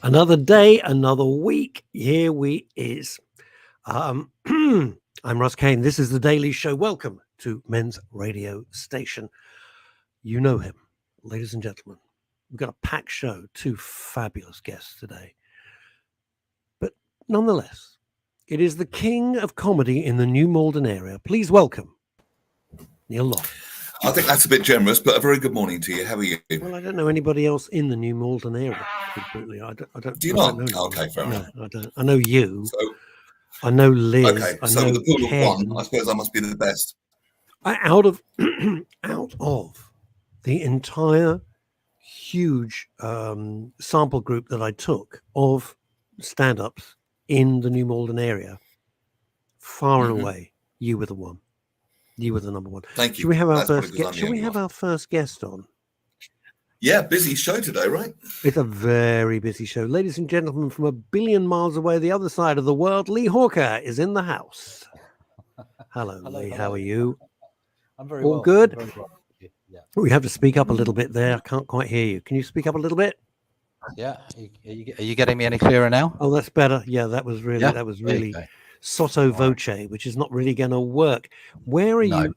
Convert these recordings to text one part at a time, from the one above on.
Another day, another week. Here we is. I'm Russ Kane. This is the Daily Show. Welcome to Men's Radio Station. You know him, ladies and gentlemen. We've got a packed show, two fabulous guests today. But nonetheless, it is the king of comedy in the New Malden area. Please welcome Neil Long. I think that's a bit generous, but a very good morning to you. How are you? Well, I don't know anybody else in the New Malden area. I don't. Do you I not? don't know Okay, fair enough. No, I don't. I know you. So, I know Liz. okay, I so know with a pool Ken. of one, I suppose I must be the best. Out of the entire huge sample group that I took of stand-ups in the New Malden area, far and away, you were the one. You were the number one. Thank you. Should we have our first guest? Should we have our first guest on? Yeah, busy show today, right? It's a very busy show. Ladies and gentlemen, from a billion miles away, the other side of the world, Lee Hawker is in the house. Hello, Lee. How are you? I'm very All well. good? Very well. Yeah. We have to speak up a little bit there. I can't quite hear you. Can you speak up a little bit? Yeah. Are you getting me any clearer now? Oh, that's better. Yeah, that was really sotto voce, which is not really going to work. Where are you?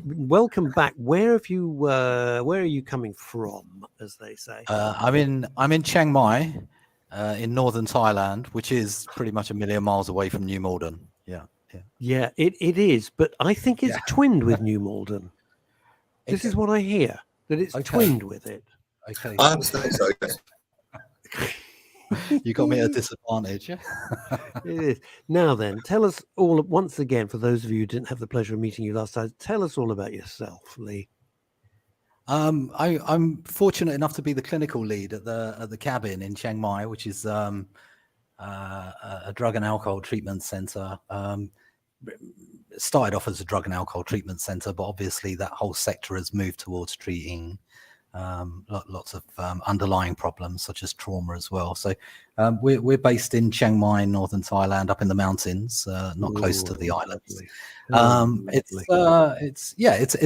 Welcome back. Where are you coming from, as they say? I'm in Chiang Mai, in northern Thailand, which is pretty much a million miles away from New Malden. Yeah, it is, but I think it's twinned with New Malden. This is what I hear, that it's twinned with it. Okay. I understand so, yes. You got me at a disadvantage. It is. Now then, tell us all once again, for those of you who didn't have the pleasure of meeting you last time, tell us all about yourself, Lee. I'm fortunate enough to be the clinical lead at the cabin in Chiang Mai, which is a drug and alcohol treatment center. Started off as a drug and alcohol treatment center, but obviously that whole sector has moved towards treating lots of underlying problems such as trauma as well. So we're based in Chiang Mai, northern Thailand, up in the mountains, not close to the islands.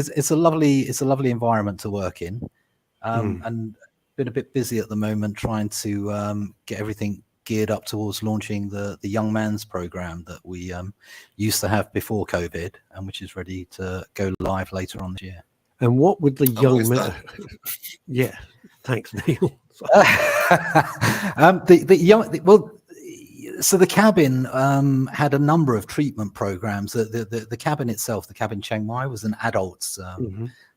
It's a lovely environment to work in, and been a bit busy at the moment trying to get everything geared up towards launching the young man's program that we used to have before COVID, and which is ready to go live later on this year. And what would the young man? Yeah, thanks, Neil. So the cabin had a number of treatment programs. The cabin itself, the cabin Chiang Mai, was an adults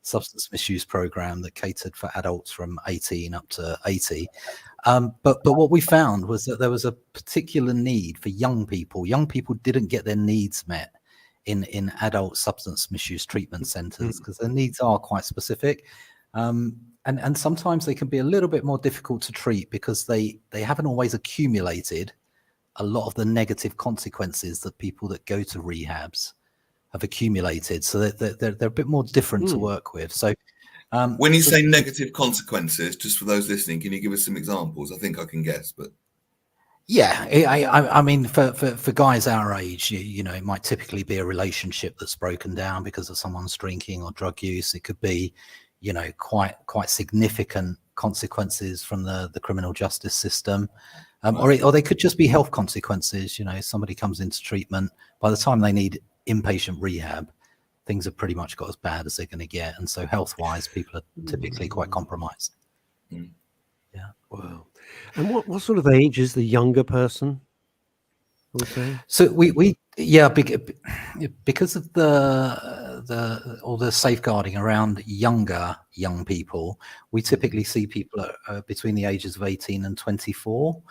substance misuse program that catered for adults from 18 up to 80. But what we found was that there was a particular need for young people. Young people didn't get their needs met in adult substance misuse treatment centers because their needs are quite specific. And sometimes they can be a little bit more difficult to treat because they haven't always accumulated a lot of the negative consequences that people that go to rehabs have accumulated. So they're a bit more different to work with. So when you say negative consequences, just for those listening, can you give us some examples? I think I can guess, but yeah, I mean, for guys our age, you know, it might typically be a relationship that's broken down because of someone's drinking or drug use. It could be, you know, quite significant consequences from the criminal justice system, or they could just be health consequences. You know, somebody comes into treatment, by the time they need inpatient rehab, things have pretty much got as bad as they're going to get, and so health-wise, people are typically quite compromised. Yeah. Wow. And what sort of age is the younger person? So because of all the safeguarding around young people, we typically see people between the ages of 18 and 24.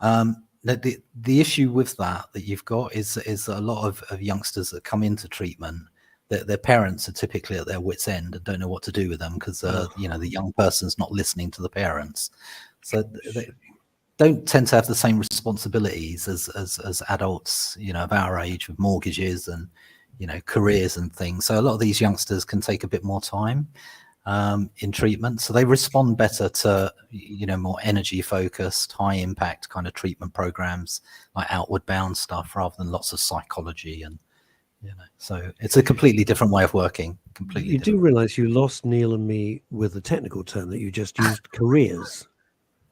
The issue with that you've got is a lot of youngsters that come into treatment, their parents are typically at their wits' end and don't know what to do with them because you know, the young person's not listening to the parents, so they don't tend to have the same responsibilities as adults, you know, of our age, with mortgages and, you know, careers and things. So a lot of these youngsters can take a bit more time in treatment, so they respond better to, you know, more energy focused, high impact kind of treatment programs like outward bound stuff rather than lots of psychology. And you know, so it's a completely different way of working. You do realize you lost Neil and me with the technical term that you just used, careers.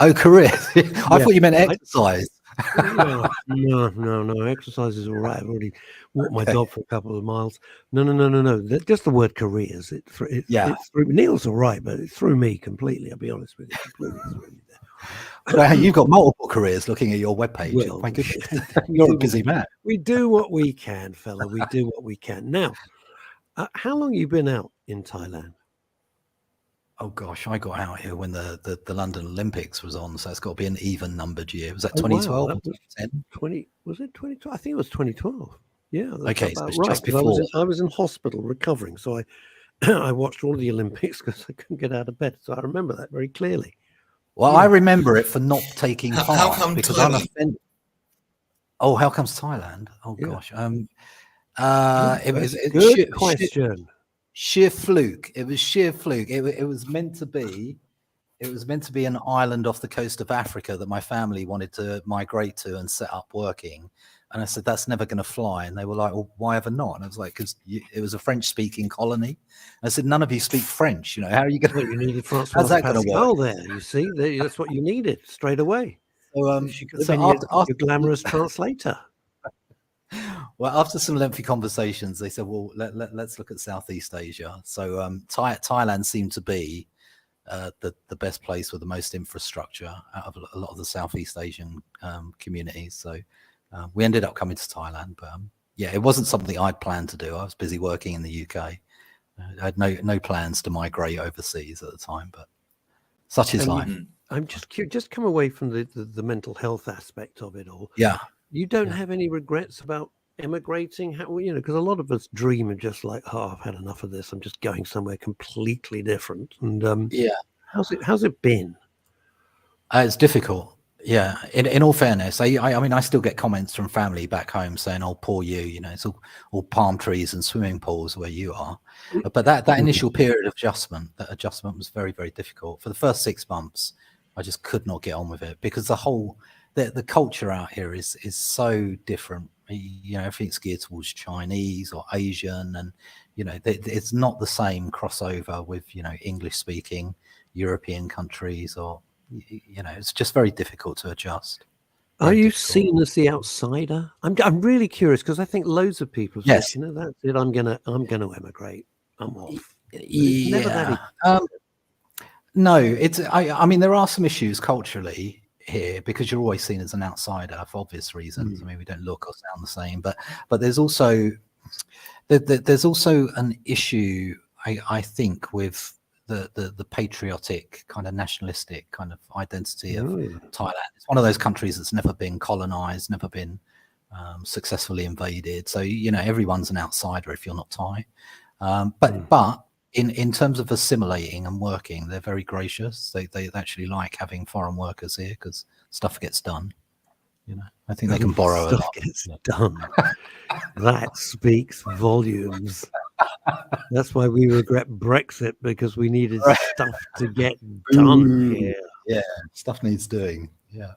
Oh, career. I thought you meant exercise. No. Exercise is all right. I've already walked my dog for a couple of miles. No. Just the word careers. It threw Neil's all right, but it threw me completely. I'll be honest with you, completely threw me there. Well, you've got multiple careers looking at your webpage. Well, My goodness, you're a busy man. We do what we can, fella. We do what we can. Now, how long have you been out in Thailand? Oh gosh, I got out here when the London Olympics was on, so it's got to be an even numbered year. Was that 2012 or 2010? Was it 2012? I think it was 2012. Yeah, that's okay, about so right. Just before. I was in hospital recovering, so I watched all of the Olympics because I couldn't get out of bed. So I remember that very clearly. Well, yeah. I remember it for not taking part. How come because Thailand? I'm offended. Oh, how comes Thailand? Oh gosh, it was good question. Sheer fluke. It was sheer fluke. It was meant to be. It was meant to be an island off the coast of Africa that my family wanted to migrate to and set up working. And I said, that's never going to fly. And they were like, well, why ever not? And I was like, because it was a French-speaking colony. And I said, none of you speak French. How are you going to? You needed How's that going to work? There, you see, that's what you needed straight away. So, she could have been your glamorous translator. Well, after some lengthy conversations, they said, well, let's look at Southeast Asia. So Thailand seemed to be the best place with the most infrastructure out of a lot of the Southeast Asian communities. So we ended up coming to Thailand. But yeah, it wasn't something I'd planned to do. I was busy working in the UK. I had no plans to migrate overseas at the time, but such is life. I'm just curious, just come away from the mental health aspect of it all. Yeah. You don't have any regrets about emigrating? Because a lot of us dream of just like, oh, I've had enough of this. I'm just going somewhere completely different. And how's it been? It's difficult. Yeah. In all fairness, I mean, I still get comments from family back home saying, "Oh, poor you. It's all palm trees and swimming pools where you are." But that initial period of adjustment, was very, very difficult. For the first 6 months, I just could not get on with it because the culture out here is so different. Everything's geared towards Chinese or Asian, and it's not the same crossover with English speaking European countries, or it's just very difficult to adjust. Are you seen as the outsider? I'm really curious because I think loads of people say, yes, that's it. I'm gonna emigrate. I'm off. Yeah. No, I mean, there are some issues culturally here because you're always seen as an outsider for obvious reasons. I mean, we don't look or sound the same, but there's also an issue, I think, with the patriotic kind of nationalistic kind of identity of Thailand. It's one of those countries that's never been colonized, never been successfully invaded. So everyone's an outsider if you're not Thai. But in terms of assimilating and working, they're very gracious. They actually like having foreign workers here because stuff gets done. I think they can borrow stuff gets done. That speaks volumes. That's why we regret Brexit, because we needed stuff to get done here. Yeah, stuff needs doing. Yeah.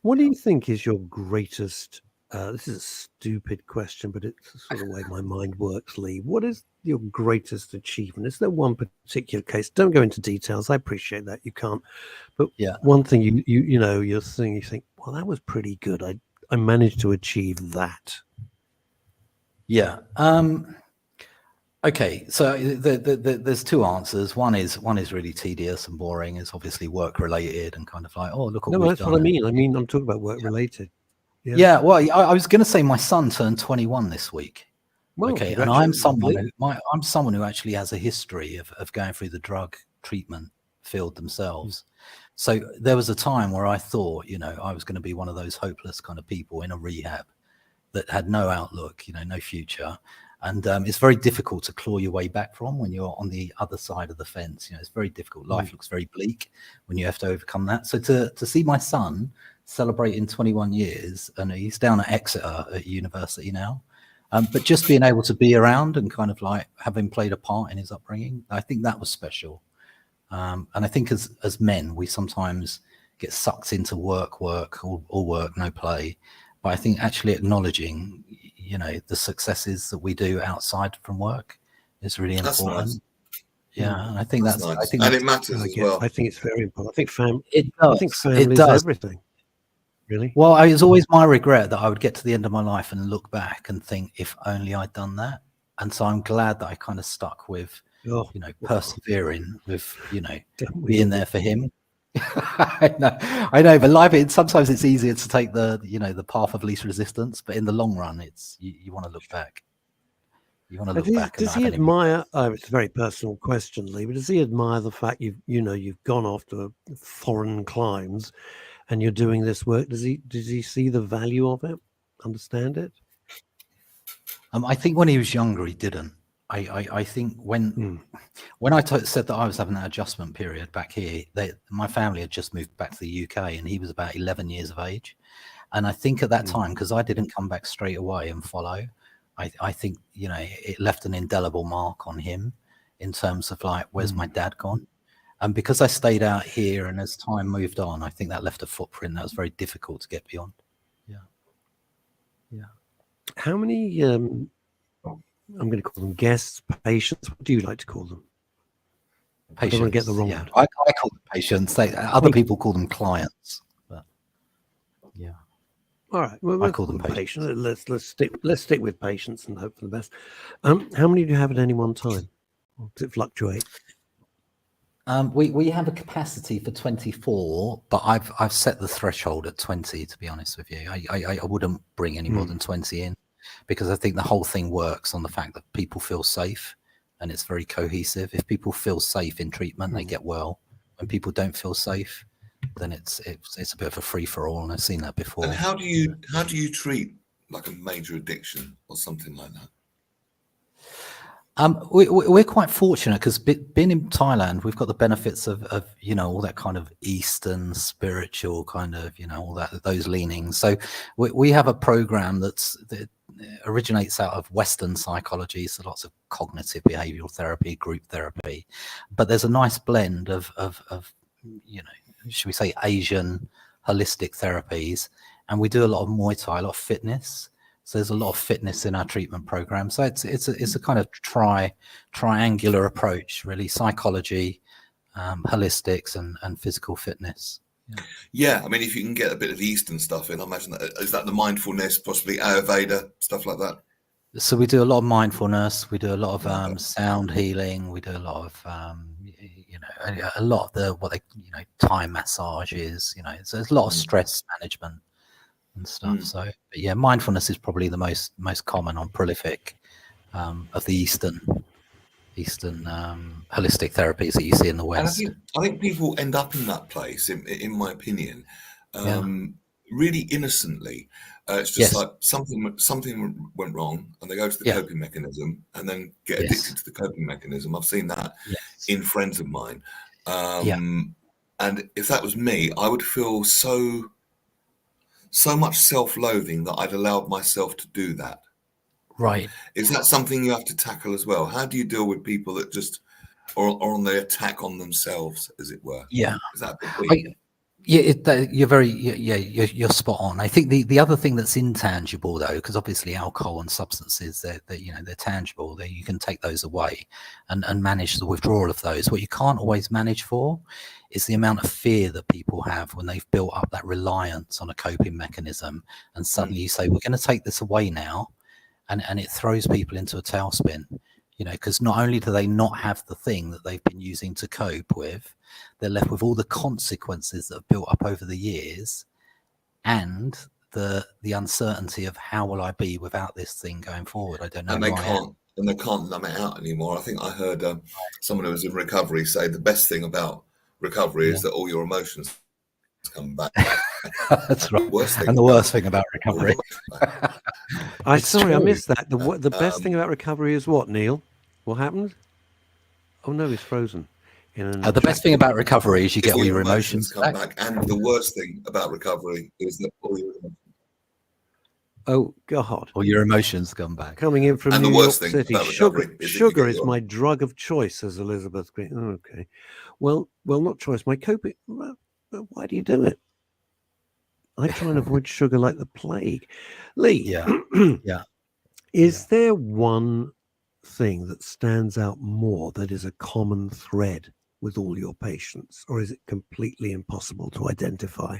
What do you think is your greatest? This is a stupid question, but it's the sort of way my mind works, Lee. What is your greatest achievement? Is there one particular case? Don't go into details. I appreciate that you can't. But one thing you think, well, that was pretty good. I managed to achieve that. Yeah. Okay. So there's two answers. One is really tedious and boring. It's obviously work related and kind of like, oh, look what we've done. No, that's what I mean. I'm talking about work related. Yeah, well, I was going to say my son turned 21 this week. Well, okay, and I'm someone who actually has a history of going through the drug treatment field themselves. So there was a time where I thought, I was going to be one of those hopeless kind of people in a rehab that had no outlook, no future. And it's very difficult to claw your way back from when you're on the other side of the fence. It's very difficult. Life looks very bleak when you have to overcome that. So to see my son celebrating 21 years, and he's down at Exeter at university now, but just being able to be around and kind of like having played a part in his upbringing, I think that was special. And I think as men, we sometimes get sucked into work, all work, no play. But I think actually acknowledging, the successes that we do outside from work is really important. Nice. Yeah, and I think that's nice. I think And that's it matters as well. I think it's very important. it I think does. family It is does. everything. Really? Well, it's always my regret that I would get to the end of my life and look back and think, if only I'd done that. And so I'm glad that I kind of stuck with, Oh, persevering with, don't we being all? there for him. I know, but life, sometimes it's easier to take the, the path of least resistance, but in the long run, it's you want to look back. You want to look back and Does not he have any admire? It's a very personal question, Lee. But does he admire the fact you've gone off to foreign climes, and you're doing this work? Does he see the value of it? Understand it? I think when he was younger, he didn't. I think when I said that I was having that adjustment period back here, my family had just moved back to the UK, and he was about 11 years of age. And I think at that time, because I didn't come back straight away and follow, I think, it left an indelible mark on him in terms of like, where's my dad gone? And because I stayed out here, and as time moved on, I think that left a footprint that was very difficult to get beyond. Yeah. How many? I'm going to call them guests, patients. What do you like to call them? I don't want to get the wrong yeah. word. I call them patients. Other people call them clients. But yeah. All right. Well, I call them patients. Let's stick with patients and hope for the best. How many do you have at any one time? Or does it fluctuate? We have a capacity for 24, but I've set the threshold at 20. To be honest with you, I wouldn't bring any more than 20 in, because I think the whole thing works on the fact that people feel safe, and it's very cohesive. If people feel safe in treatment, they get well. When people don't feel safe, then it's a bit of a free for all, and I've seen that before. And how do you treat like a major addiction or something like that? We're quite fortunate because being in Thailand, we've got the benefits of all that kind of Eastern spiritual kind of all those leanings. So we have a program that originates out of Western psychology, so lots of cognitive behavioral therapy, group therapy, but there's a nice blend of should we say Asian holistic therapies, and we do a lot of Muay Thai, a lot of fitness. So there's a lot of fitness in our treatment program. So it's a kind of triangular approach, really: psychology, holistics, and physical fitness. Yeah, I mean, if you can get a bit of the Eastern stuff in, I imagine is that the mindfulness, possibly Ayurveda, stuff like that. So we do a lot of mindfulness. We do a lot of sound healing. We do a lot of a lot of the Thai massages. So there's a lot of stress management and stuff. So, but yeah, mindfulness is probably the most common on prolific of the Eastern holistic therapies that you see in the West. And I think people end up in that place, in my opinion, really innocently. It's just like something went wrong, and they go to the coping mechanism, and then get addicted to the coping mechanism. I've seen that in friends of mine. And if that was me, I would feel so much self-loathing that I'd allowed myself to do that. Right. Is that something you have to tackle as well? How do you deal with people that just are on the attack on themselves, as it were? Yeah. Is that a big thing? You're spot on. I think the other thing that's intangible, though, because obviously alcohol and substances, they're tangible. You can take those away and manage the withdrawal of those. What you can't always manage for is the amount of fear that people have when they've built up that reliance on a coping mechanism, and suddenly you say, we're going to take this away now, and it throws people into a tailspin. Because not only do they not have the thing that they've been using to cope with, they're left with all the consequences that have built up over the years, and the uncertainty of how will I be without this thing going forward. I don't know. And they can't numb it out anymore. I think I heard someone who was in recovery say the best thing about recovery is that all your emotions come back. That's right. And the worst thing about recovery. I missed that. The best thing about recovery is what, Neil? What happened? Oh no, he's frozen. The best thing about recovery is you get all your emotions come back. And the worst thing about recovery is that all your emotions. Oh God! All your emotions come back. Coming in from and New the worst York thing City, about recovery sugar is my drug of choice, says Elizabeth Green. Oh, okay, well, not choice. My coping. Why do you do it? I try and avoid sugar like the plague. Lee, yeah. Is there one thing that stands out more, that is a common thread with all your patients, or is it completely impossible to identify?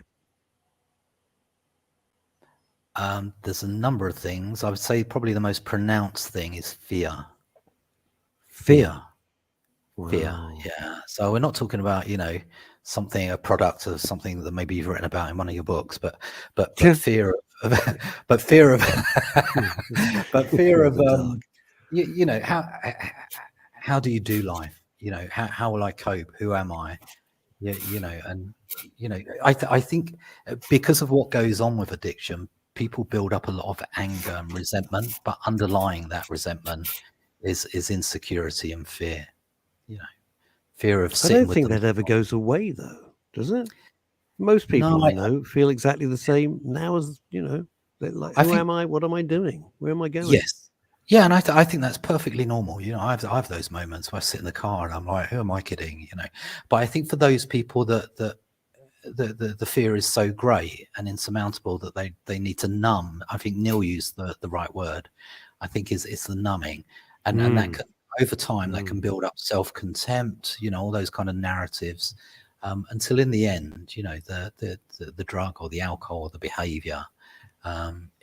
There's a number of things. I would say probably the most pronounced thing is fear. Wow. Yeah. So we're not talking about, a product of something that maybe you've written about in one of your books, but fear of, but fear of, but fear of, how do you do life? How will I cope? Who am I? And I think because of what goes on with addiction, people build up a lot of anger and resentment, but underlying that resentment is insecurity and fear. Fear of I sitting don't with think them. that ever goes away, though, does it? Most people No, I know feel exactly the same now as, they're like, I who think am I? What am I doing? Where am I going? yes, yeah, and I think that's perfectly normal. I have those moments where I sit in the car and I'm like, who am I kidding? But I think for those people that the fear is so great and insurmountable that they need to numb. I think Neil used the right word. I think it's the numbing, and that can, over time that can build up self-contempt. All those kind of narratives, until in the end, the drug or the alcohol or the behaviour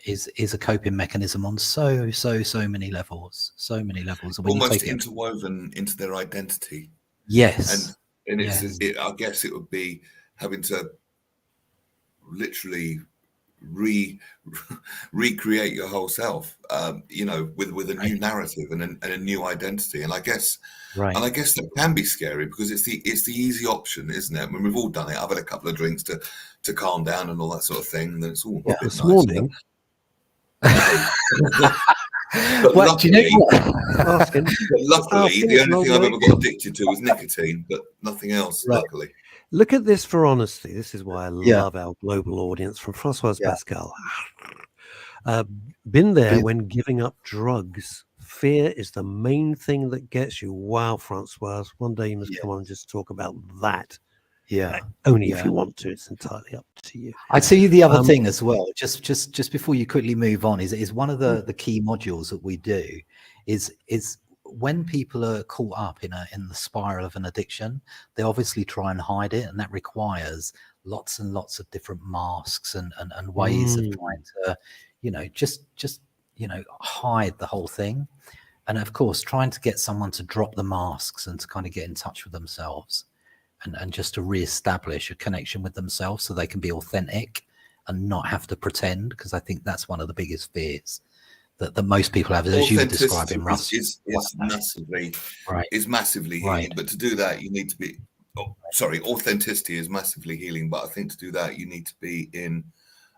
is a coping mechanism on so many levels. So many levels. When Almost you take interwoven into their identity. yes, and I guess it would be having to literally recreate your whole self, with a new narrative and a new identity. And I guess that can be scary because it's the easy option, isn't it? I mean, we've all done it. I've had a couple of drinks to calm down and all that sort of thing, and then it's all a bit This nice. morning. But luckily, the only thing I've ever got addicted to was nicotine, but nothing else, luckily. Look at this for honesty. This is why I love our global audience, from Françoise Pascal. Been there when giving up drugs. Fear is the main thing that gets you. Wow, Françoise. One day you must come on and just talk about that. Yeah. Only if you want to. It's entirely up to you. I'd say the other thing as well, just before you quickly move on, is one of the key modules that we do is when people are caught up in the spiral of an addiction, they obviously try and hide it, and that requires lots and lots of different masks and ways of trying to, just hide the whole thing. And of course, trying to get someone to drop the masks and to kind of get in touch with themselves and just to reestablish a connection with themselves so they can be authentic and not have to pretend, because I think that's one of the biggest fears that most people have, as you were describing, Russ. Is massively healing, but to do that you need to be authenticity is massively healing, but I think to do that you need to be in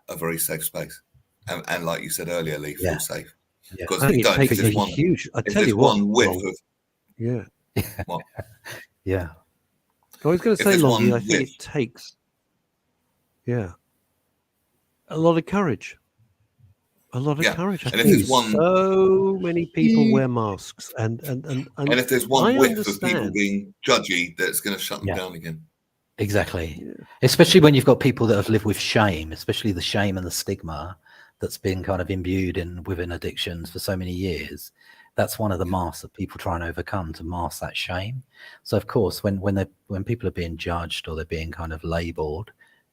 a very safe space, and like you said earlier, Lee, feel safe, because if you don't, if there's one whiff of I was going to say, Longie, I think it takes a lot of courage. A lot of courage. And if there's so many people wear masks, and if there's one whiff of people being judgy, that's going to shut them down again. Exactly. Especially when you've got people that have lived with shame, especially the shame and the stigma that's been kind of imbued within addictions for so many years. That's one of the masks that people try and overcome, to mask that shame. So of course, when people are being judged or they're being kind of labelled,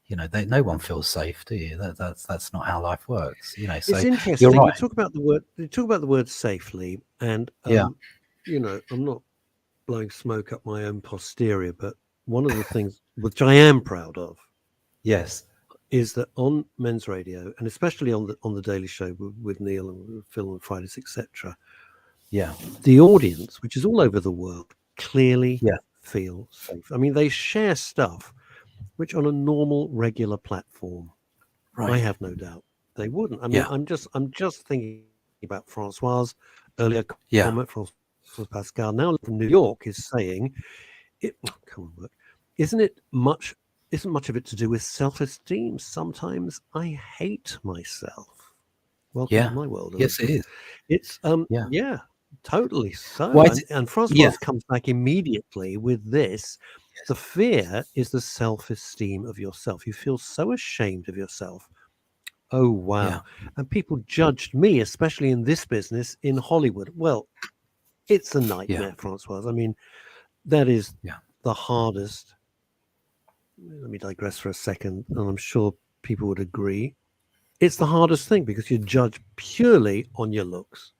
no one feels safe, do you? That's not how life works. So it's interesting. You're right. You talk about the word safely, and I'm not blowing smoke up my own posterior, but one of the things which I am proud of, is that on Men's Radio, and especially on the Daily Show with Neil and Phil and Fridays, etc. The audience, which is all over the world, clearly feel safe. I mean, they share stuff which on a normal, regular platform, I have no doubt they wouldn't. I mean, I'm just thinking about Françoise earlier comment, Françoise Pascal, now from New York, is saying, isn't much of it to do with self-esteem? Sometimes I hate myself. Welcome to my world. Yes, it is. It's totally so. And Françoise comes back immediately with this. The fear is the self-esteem of yourself. You feel so ashamed of yourself. Oh, wow. And people judged me, especially in this business in Hollywood. Well, It's a nightmare, Francois. I mean, that is the hardest. Let me digress for a second, and I'm sure people would agree. It's the hardest thing because you're judged purely on your looks.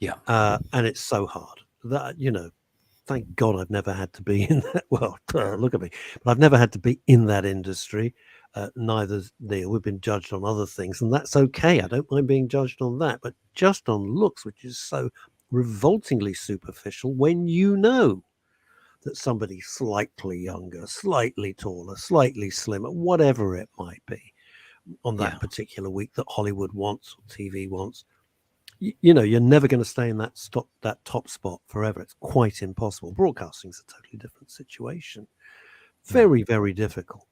And it's so hard that, thank God I've never had to be in that. Well, look at me. But I've never had to be in that industry. Neither's Neil. We've been judged on other things, and that's okay. I don't mind being judged on that. But just on looks, which is so revoltingly superficial, when you know that somebody slightly younger, slightly taller, slightly slimmer, whatever it might be, on that particular week that Hollywood wants or TV wants, you're never going to stay in that top spot forever. It's quite impossible. Broadcasting's a totally different situation. Very, very difficult.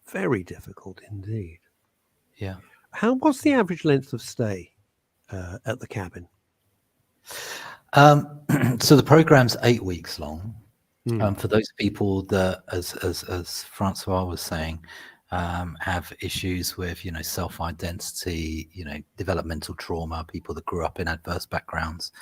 Very difficult indeed. Yeah. What's the average length of stay at the cabin? So the program's 8 weeks long. For those people that, as Francois was saying, have issues with, self-identity, developmental trauma, people that grew up in adverse backgrounds,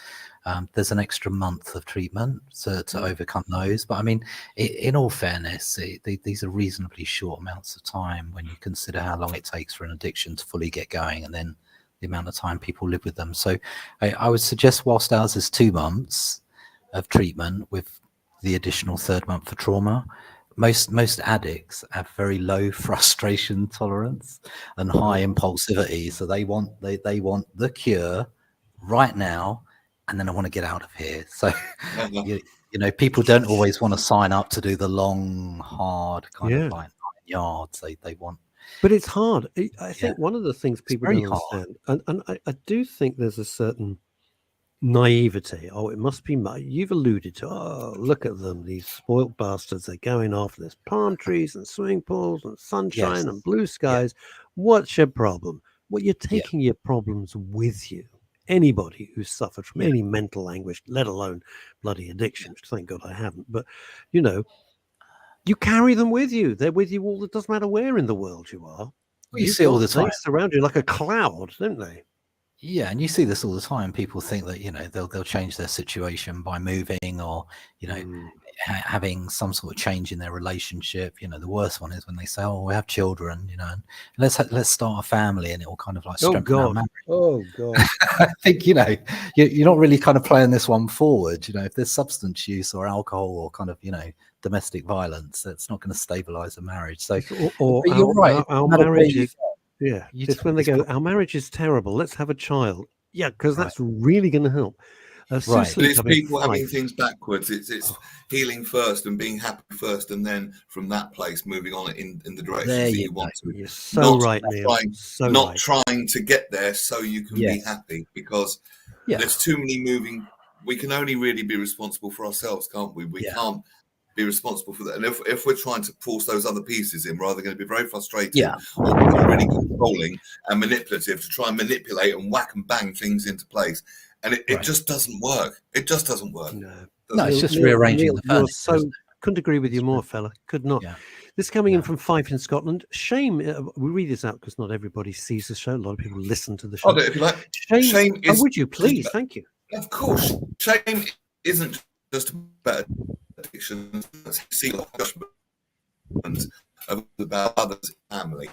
there's an extra month of treatment to overcome those. But I mean, in all fairness, these are reasonably short amounts of time when you consider how long it takes for an addiction to fully get going, and then the amount of time people live with them. So I would suggest, whilst ours is 2 months of treatment with the additional 3rd month for trauma, most addicts have very low frustration tolerance and high impulsivity. So they want the cure right now, and then I want to get out of here. So people don't always want to sign up to do the long, hard kind of like 9 yards. They want. But it's hard. I think one of the things people don't understand, and I do think there's a certain naivety. It must be you've alluded to, look at them, these spoilt bastards, they're going off, there's palm trees and swimming pools and sunshine and blue skies. What's your problem? Well, you're taking your problems with you. Anybody who's suffered from any mental anguish, let alone bloody addiction, which thank God I haven't, but you carry them with you. They're with you all. It doesn't matter where in the world you are. You see all the time. They surround you like a cloud, don't they? Yeah, and you see this all the time. People think that they'll change their situation by moving, or having some sort of change in their relationship. The worst one is when they say, "Oh, we have children," and let's start a family, and it will kind of like strengthen our marriage. Oh God! I think you're not really kind of playing this one forward. If there's substance use or alcohol or kind of domestic violence, that's not going to stabilize a marriage. So, you're right. Our marriage is. Yeah, just when they go, our marriage is terrible, let's have a child. Yeah, because that's really going to help. But it's people having things backwards. It's healing first and being happy first, and then from that place moving on in the direction that you want to. You're so right, Neil. Not trying to get there so you can be happy, because there's too many moving. We can only really be responsible for ourselves, can't we? We can't be responsible for that. And if we're trying to force those other pieces in, we're either going to be very frustrated or become really controlling and manipulative to try and manipulate and whack and bang things into place. And it just doesn't work. It just doesn't work. No, it's just rearranging the furniture. Couldn't agree with you more, fella. Could not. This coming in from Fife in Scotland. Shame. We read this out because not everybody sees the show. A lot of people listen to the show. If you like. Shame is, would you please? Thank you. Of course. Shame isn't just about addiction. See judgment about others' family.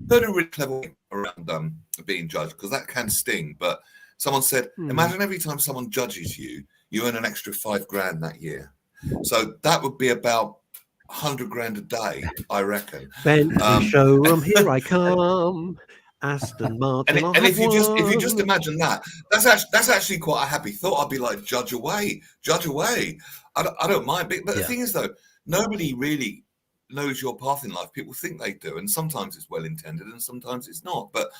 Heard a really clever way around being judged, because that can sting. But someone said, imagine every time someone judges you, you earn an extra $5,000 that year. So that would be about $100,000 a day, I reckon. Bentley showroom, here I come. Aston Martin. And if you just imagine that, that's actually quite a happy thought. I'd be like, judge away. I don't mind. But the thing is, though, nobody really knows your path in life. People think they do, and sometimes it's well intended, and sometimes it's not. But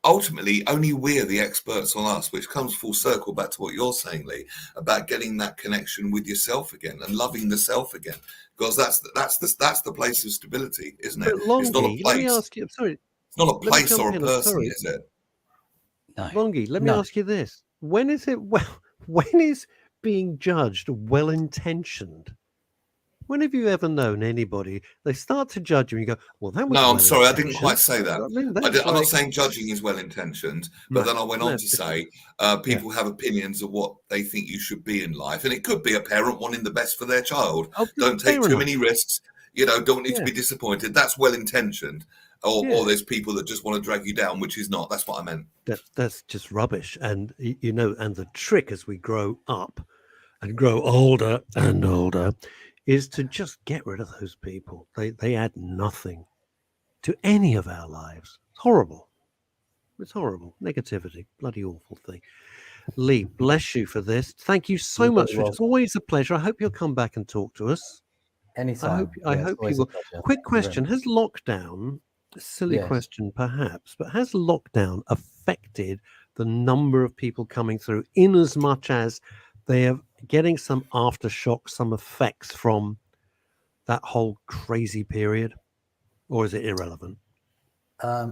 ultimately, only we're the experts on us, which comes full circle back to what you're saying, Lee, about getting that connection with yourself again and loving the self again, because that's the place of stability, isn't it? Longie, it's not a place. Let me ask you. Sorry. It's not a place or a person, is it? No. Longie, let me ask you this: when is being judged well intentioned? When have you ever known anybody? They start to judge you, and you go, "Well, that was No, I'm well sorry, I didn't intentioned." quite say that. I mean, that's I'm not like saying judging is well intentioned, but no, then I went on no, to it's not. say people have opinions of what they think you should be in life, and it could be a parent wanting the best for their child. Oh, Don't take fair too enough. many risks. Don't need to Yeah, be disappointed. That's well intentioned. Or yeah. there's people that just want to drag you down, which is not. That's what I meant. That's just rubbish. And and the trick as we grow up and grow older and older is to just get rid of those people. They add nothing to any of our lives. It's horrible. It's horrible. Negativity, bloody awful thing. Lee, bless you for this. Thank you so You're much very for it. It's welcome. always a pleasure. I hope you'll come back and talk to us. Anytime. I Yeah, it's hope you always a will. pleasure. Quick Thank you very question: much. has lockdown, a silly Yes. question perhaps, but has lockdown affected the number of people coming through in as much as they are getting some aftershock, some effects from that whole crazy period, or is it irrelevant?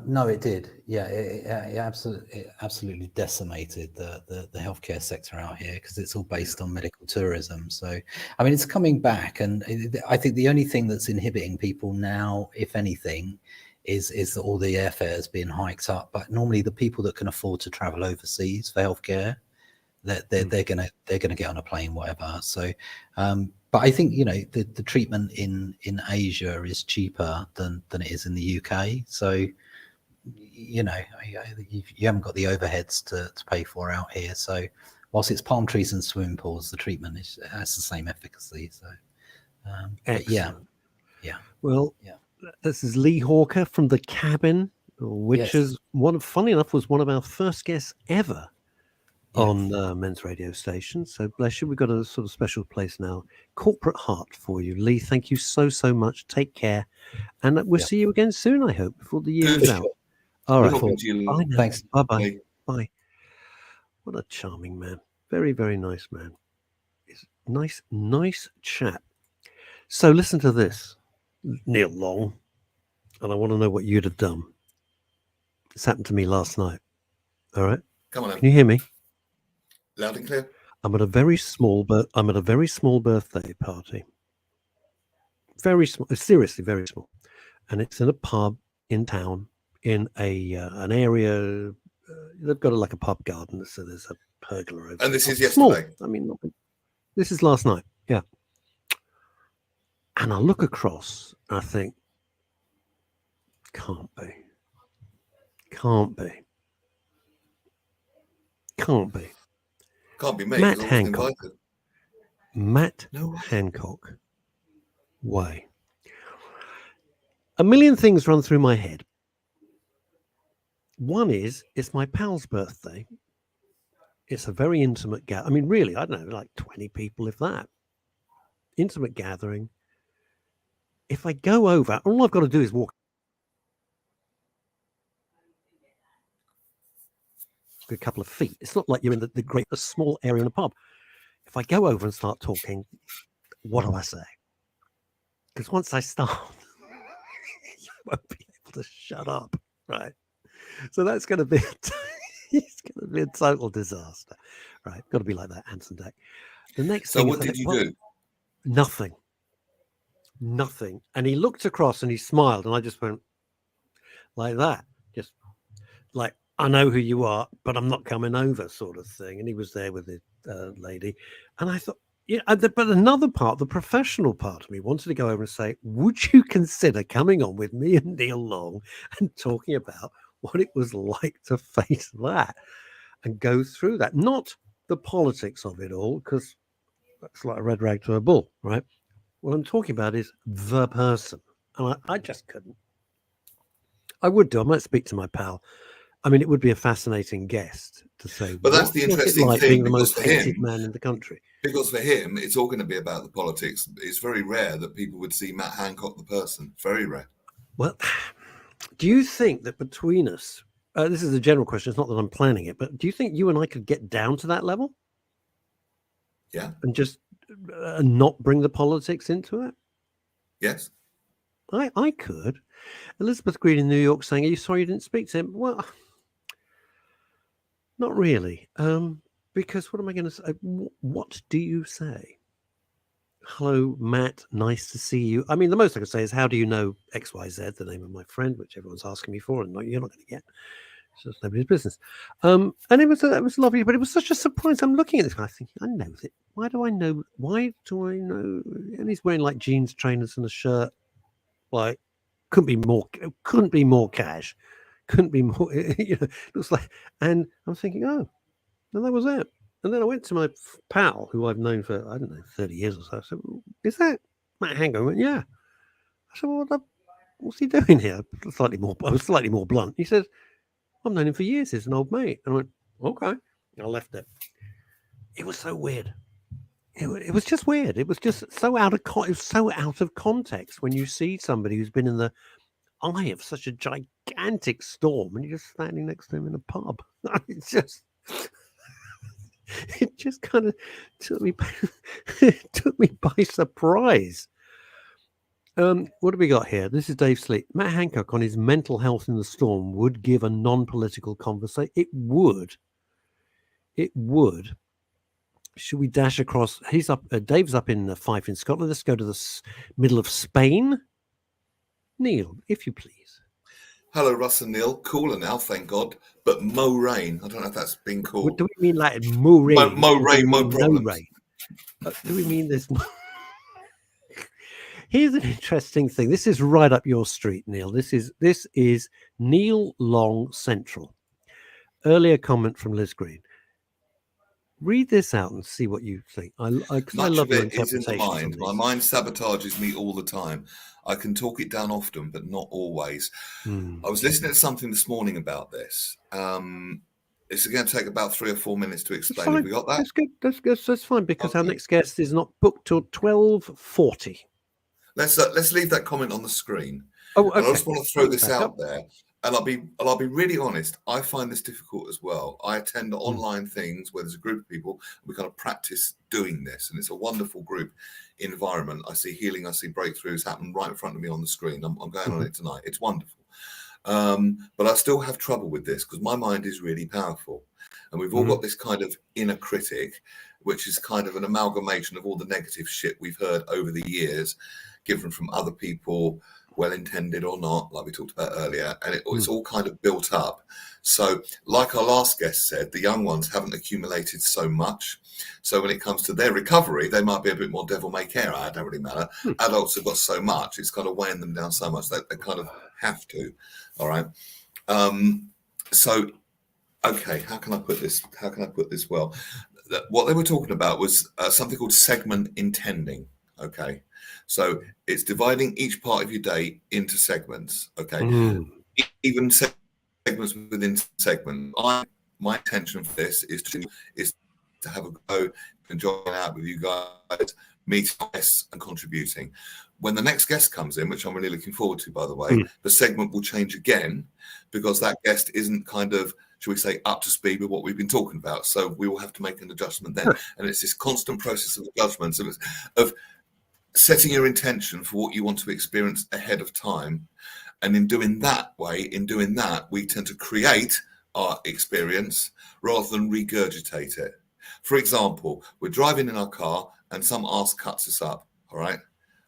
No, it did. Yeah, it absolutely decimated the healthcare sector out here because it's all based on medical tourism. So, I mean, it's coming back, and I think the only thing that's inhibiting people now, if anything, is that all the airfares being hiked up. But normally, the people that can afford to travel overseas for healthcare, they're gonna get on a plane, whatever. So, but I think the treatment in Asia is cheaper than it is in the UK. So you haven't got the overheads to pay for out here. So whilst it's palm trees and swimming pools, the treatment has the same efficacy. So but yeah. Well, Yeah. this is Lee Hawker from The Cabin, which Yes. is funny enough, was one of our first guests ever on Men's Radio Station. So bless you. We've got a sort of special place now, corporate heart for you. Lee, thank you so much. Take care. And we'll see you again soon, I hope, before the year is out. Sure. All right. Talking to you. Bye now. Thanks. Bye-bye. Bye. What a charming man. Very, very nice man. He's nice chap. So listen to this, Neil Long, and I want to know what you'd have done. This happened to me last night. All right. Come on, Can you hear me? loud and clear. I'm at a very small birthday party. Very small, seriously, very small, and it's in a pub in town in an area. They've got like a pub garden, so there's a pergola over. And this is small. yesterday. I mean, this is last night. Yeah. And I look across and I think, can't be. Can't be me. Matt 'cause I wasn't Hancock. invited. Matt No way. Hancock. Way. A million things run through my head. One is, it's my pal's birthday. It's a very intimate gathering. I mean, really, I don't know, like 20 people, if that. Intimate gathering. If I go over, all I've got to do is walk a couple of feet. It's not like you're in a small area in a pub. If I go over and start talking, what do I say? Because once I start, you won't be able to shut up, right? So that's going to be it's going to be a total disaster, right? Got to be like that, Anson Deck. The next So thing what is did you do? Nothing. And he looked across and he smiled, and I just went like that, just like, I know who you are, but I'm not coming over, sort of thing. And he was there with the lady, and I thought, yeah. But another part, the professional part of me, wanted to go over and say, would you consider coming on with me and Neil Long and talking about what it was like to face that and go through that? Not the politics of it all, because that's like a red rag to a bull, right? What I'm talking about is the person, and I just couldn't. I would do. I might speak to my pal. I mean, it would be a fascinating guest to say, But that's the interesting like thing, being the because most for hated him, man in the country. Because for him, it's all going to be about the politics. It's very rare that people would see Matt Hancock the person. Very rare. Well, do you think that between us, this is a general question, it's not that I'm planning it, but do you think you and I could get down to that level? Yeah. And just not bring the politics into it? Yes. I could. Elizabeth Green in New York saying, are you sorry you didn't speak to him? Well, not really. Because what am I going to say? What do you say? Hello, Matt. Nice to see you. I mean, the most I could say is, how do you know XYZ, the name of my friend, which everyone's asking me for, and you're not going to get. It's just nobody's business. And it was lovely, but it was such a surprise. I'm looking at this guy thinking, I know it. Why do I know? Why do I know? And he's wearing like jeans, trainers, and a shirt. Like, couldn't be more cash. Couldn't be more. Looks like. And I'm thinking, oh, and that was it. And then I went to my pal, who I've known for, I don't know, 30 years or so. I said, is that Matt Hancock? He went, yeah. I said, well, what's he doing here? I was slightly more blunt. He says, I've known him for years. He's an old mate. And I went, okay. And I left it. It was so weird. It was just weird. It was just so out of context when you see somebody who's been in the eye of such a gigantic storm and you're just standing next to him in a pub. It's just... It just kind of took me by surprise. What have we got here? This is Dave Sleep. Matt Hancock on his mental health in the storm would give a non-political conversation. It would. Should we dash across? He's up. Dave's up in Fife in Scotland. Let's go to the middle of Spain. Neil, if you please. Hello, Russ and Neil. Cooler now, thank God. But mo rain. I don't know if that's been called. What do we mean, like mo rain? Mo rain, mo problems. No rain. Do we mean this? Here's an interesting thing. This is right up your street, Neil. This is Neil Long Central. Earlier comment from Liz Green. Read this out and see what you think. I love your interpretations. Is in the mind. My these. mind sabotages me all the time. I can talk it down often, but not always. I was listening to something this morning about this. It's going to take about 3 or 4 minutes to explain. Have we got that? That's good. That's fine, because our next guest is not booked till 12:40. Let's leave that comment on the screen. Oh, okay. And I just want to throw this out there, and I'll be really honest. I find this difficult as well. I attend online things where there's a group of people. And we kind of practice doing this, and it's a wonderful group environment. I see healing, I see breakthroughs happen right in front of me on the screen. I'm going on it tonight. It's wonderful. But I still have trouble with this because my mind is really powerful, and we've all got this kind of inner critic, which is kind of an amalgamation of all the negative shit we've heard over the years, given from other people, well-intended or not, like we talked about earlier, and it's all kind of built up. So like our last guest said, the young ones haven't accumulated so much. So when it comes to their recovery, they might be a bit more devil may care. It don't really matter. Adults have got so much, it's kind of weighing them down so much that they kind of have to. All right. So, okay, how can I put this well? What they were talking about was something called segment intending. Okay. So it's dividing each part of your day into segments. Okay. Even segments within segments. My intention for this is to have a go, enjoying out with you guys, meeting guests and contributing. When the next guest comes in, which I'm really looking forward to, by the way, the segment will change again because that guest isn't kind of, shall we say, up to speed with what we've been talking about. So we will have to make an adjustment then. And it's this constant process of adjustments of setting your intention for what you want to experience ahead of time. And in doing that, we tend to create our experience rather than regurgitate it. For example, we're driving in our car and some arse cuts us up, all right,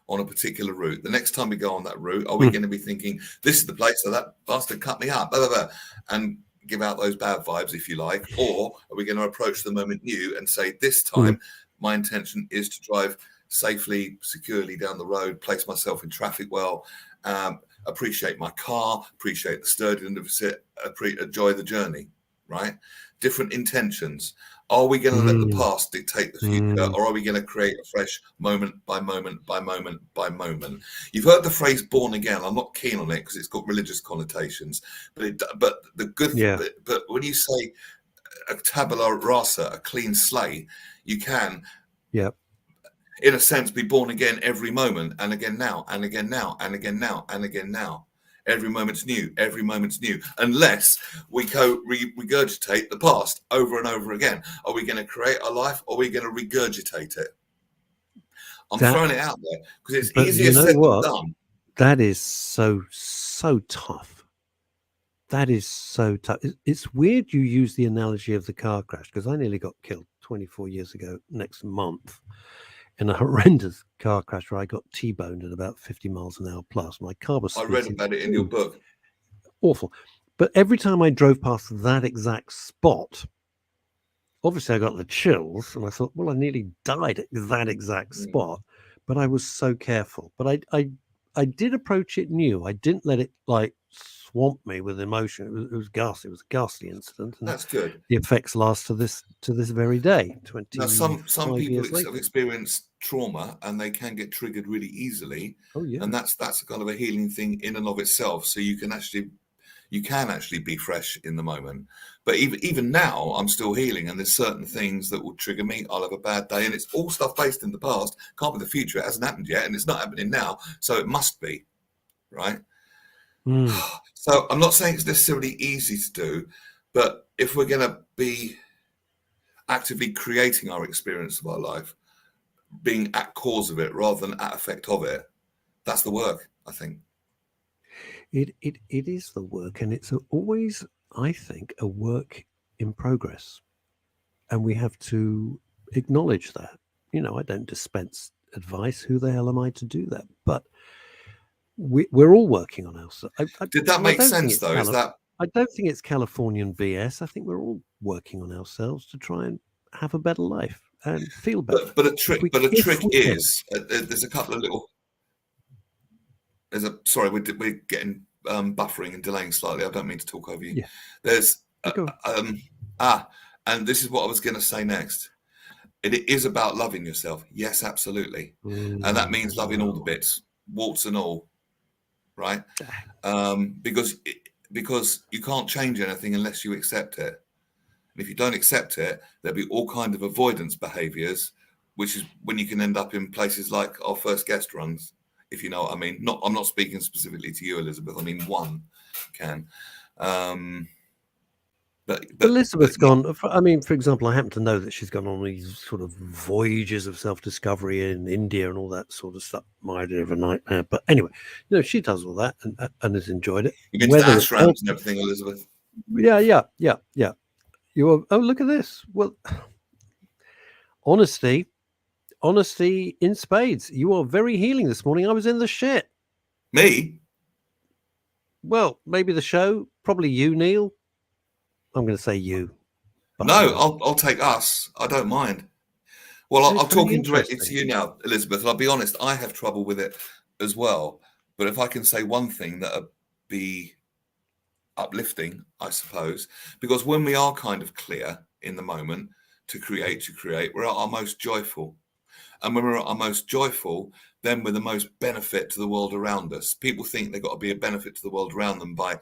on a particular route. The next time we go on that route, are we going to be thinking, this is the place where that bastard cut me up, blah, blah, blah, and give out those bad vibes, if you like? Or are we going to approach the moment new and say, this time, my intention is to drive safely, securely down the road, place myself in traffic well, appreciate my car, appreciate the sturdiness of it, enjoy the journey, right? Different intentions. Are we going to let the past dictate the future, or are we going to create a fresh moment by moment by moment by moment? You've heard the phrase "born again." I'm not keen on it because it's got religious connotations, but the good. Yeah. But when you say a tabula rasa, a clean slate, you can, in a sense, be born again every moment, and again now, and again now, and again now, and again now. Every moment's new. Every moment's new. Unless we regurgitate the past over and over again. Are we going to create a life, or are we going to regurgitate it? I'm throwing it out there because it's easier said than done. That is so tough. That is so tough. It's weird you use the analogy of the car crash, because I nearly got killed 24 years ago next month. in a horrendous car crash where I got T-boned at about 50 miles an hour plus. My car was I read splitting. about it in your book. Awful. But every time I drove past that exact spot, obviously I got the chills, and I thought, well, I nearly died at that exact spot, but I was so careful. But I did approach it new. I didn't let it like swamp me with emotion. It was ghastly. It was a ghastly incident, and That's good. the effects last to this very day. 20 Now, some people years later. have experienced trauma, and they can get triggered really easily. Oh yeah, and that's a kind of a healing thing in and of itself. So you can actually be fresh in the moment. But even now, I'm still healing, and there's certain things that will trigger me. I'll have a bad day, and it's all stuff based in the past. Can't be the future. It hasn't happened yet, and it's not happening now. So it must be, right? So I'm not saying it's necessarily easy to do, but if we're going to be actively creating our experience of our life, being at cause of it rather than at effect of it, that's the work, I think. It is the work, and it's always, I think, a work in progress, and we have to acknowledge that. You know, I don't dispense advice. Who the hell am I to do that? But we're all working on ourselves. Did that make sense, though? I don't think it's Californian BS. I think we're all working on ourselves to try and have a better life and feel better. But a trick is there's a couple of little. Sorry, we're getting buffering and delaying slightly. I don't mean to talk over you. Yeah. There's and this is what I was going to say next. It is about loving yourself. Yes, absolutely, and that means loving all the bits, warts and all, right? Because you can't change anything unless you accept it. And if you don't accept it, there'll be all kind of avoidance behaviours, which is when you can end up in places like our first guest runs. If you know what I mean. I'm not speaking specifically to you, Elizabeth. I mean, one can. But Elizabeth's gone. I mean, for example, I happen to know that she's gone on these sort of voyages of self-discovery in India and all that sort of stuff. My idea of a nightmare. But anyway, you know, she does all that and has enjoyed it. You've been to the ashrams and everything, Elizabeth. Yeah. You are. Oh, look at this. Well, honesty in spades. You are very healing this morning. I was in the shit. Me? Well, maybe the show. Probably you, Neil. I'm going to say you. No, I'll take us. I don't mind. Well, I'm talking directly to you now, Elizabeth. And I'll be honest, I have trouble with it as well. But if I can say one thing that would be uplifting, I suppose, because when we are kind of clear in the moment to create, we're at our most joyful. And when we're at our most joyful, then we're the most benefit to the world around us. People think they've got to be a benefit to the world around them by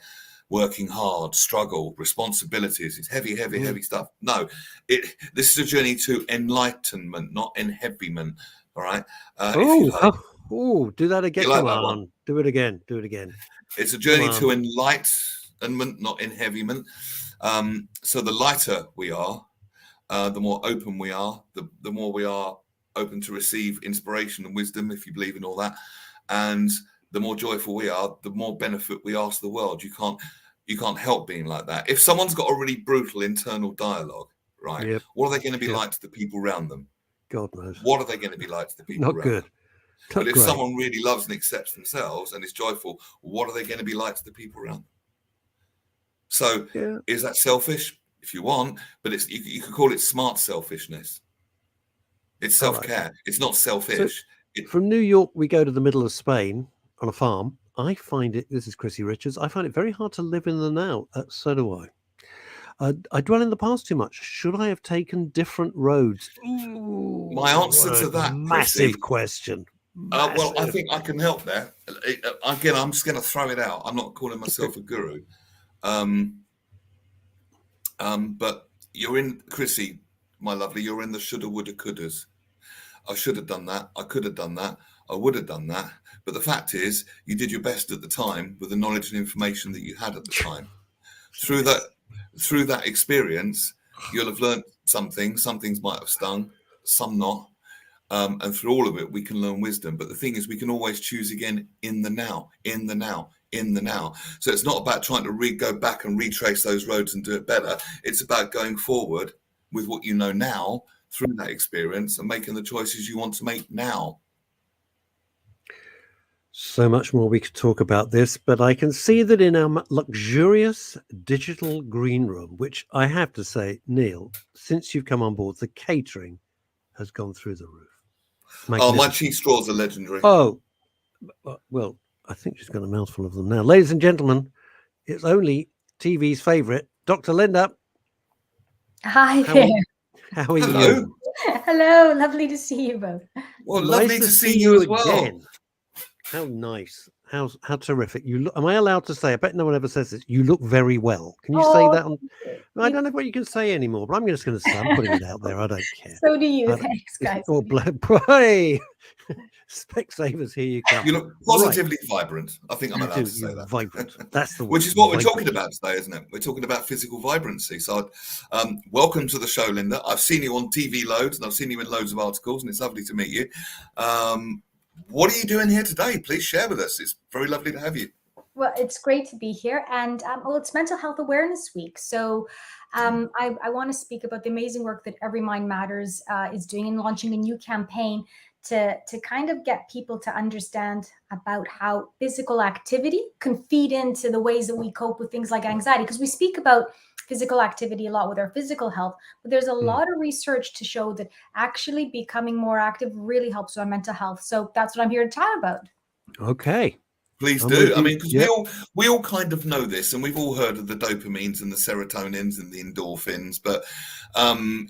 working hard, struggle, responsibilities. It's heavy stuff. No, this is a journey to enlightenment, not enheavyment. All right. Do that again. Like Come that on. one? Do it again. It's a journey to enlightenment, not enheavyment. So the lighter we are, the more open we are, the more we are open to receive inspiration and wisdom, if you believe in all that. And the more joyful we are, the more benefit we are to the world. You can't help being like that. If someone's got a really brutal internal dialogue, right? Yep. What are they going to be like to the people around them? God knows. What are they going to be like to the people around them? But if someone really loves and accepts themselves and is joyful, what are they going to be like to the people around them? So is that selfish? If you want, but you could call it smart selfishness. It's self-care. Right. It's not selfish. So from New York, we go to the middle of Spain on a farm. I find it, this is Chrissy Richards, I find it very hard to live in the now. So do I. I dwell in the past too much. Should I have taken different roads? Ooh, my answer to that, massive Chrissy, question. Well, I think I can help there. Again, I'm just going to throw it out. I'm not calling myself a guru. But you're in, Chrissy, my lovely, you're in the shoulda, woulda, couldas. I should have done that. I could have done that. I would have done that. But the fact is, you did your best at the time with the knowledge and information that you had at the time. Through that experience, you'll have learned something. Some things might have stung, some not. And through all of it, we can learn wisdom. But the thing is, we can always choose again in the now. So it's not about trying to go back and retrace those roads and do it better. It's about going forward with what you know now, through that experience and making the choices you want to make now. So much more we could talk about this, but I can see that in our luxurious digital green room, which I have to say, Neil, since you've come on board, the catering has gone through the roof. Oh, my cheese straws are legendary. Oh, well, I think she's got a mouthful of them now. Ladies and gentlemen, it's only TV's favourite, Dr. Linda. Hi there. How are Hello. you? Hello, lovely to see you both. Well, Nice lovely to see you as well. Again. How nice. How terrific. You look, am I allowed to say, I bet no one ever says this, you look very well. Can you say that on? I don't know what you can say anymore, but I'm just going to say, I'm putting it out there. I don't care. So do you. Thanks, guys. Oh, hey, Specsavers, here you come. You look positively vibrant. I think I'm allowed to say that. Vibrant. That's the word. Which is what we're talking about today, isn't it? We're talking about physical vibrancy. So, welcome to the show, Linda. I've seen you on TV loads, and I've seen you in loads of articles, and it's lovely to meet you. What are you doing here today? Please share with us. It's very lovely to have you. Well, it's great to be here. And it's Mental Health Awareness Week. So I want to speak about the amazing work that Every Mind Matters is doing in launching a new campaign to kind of get people to understand about how physical activity can feed into the ways that we cope with things like anxiety. Because we speak about physical activity a lot with our physical health, but there's a lot of research to show that actually becoming more active really helps with our mental health. So that's what I'm here to chat about. Okay. Please do. I mean, because we all kind of know this, and we've all heard of the dopamines and the serotonins and the endorphins, but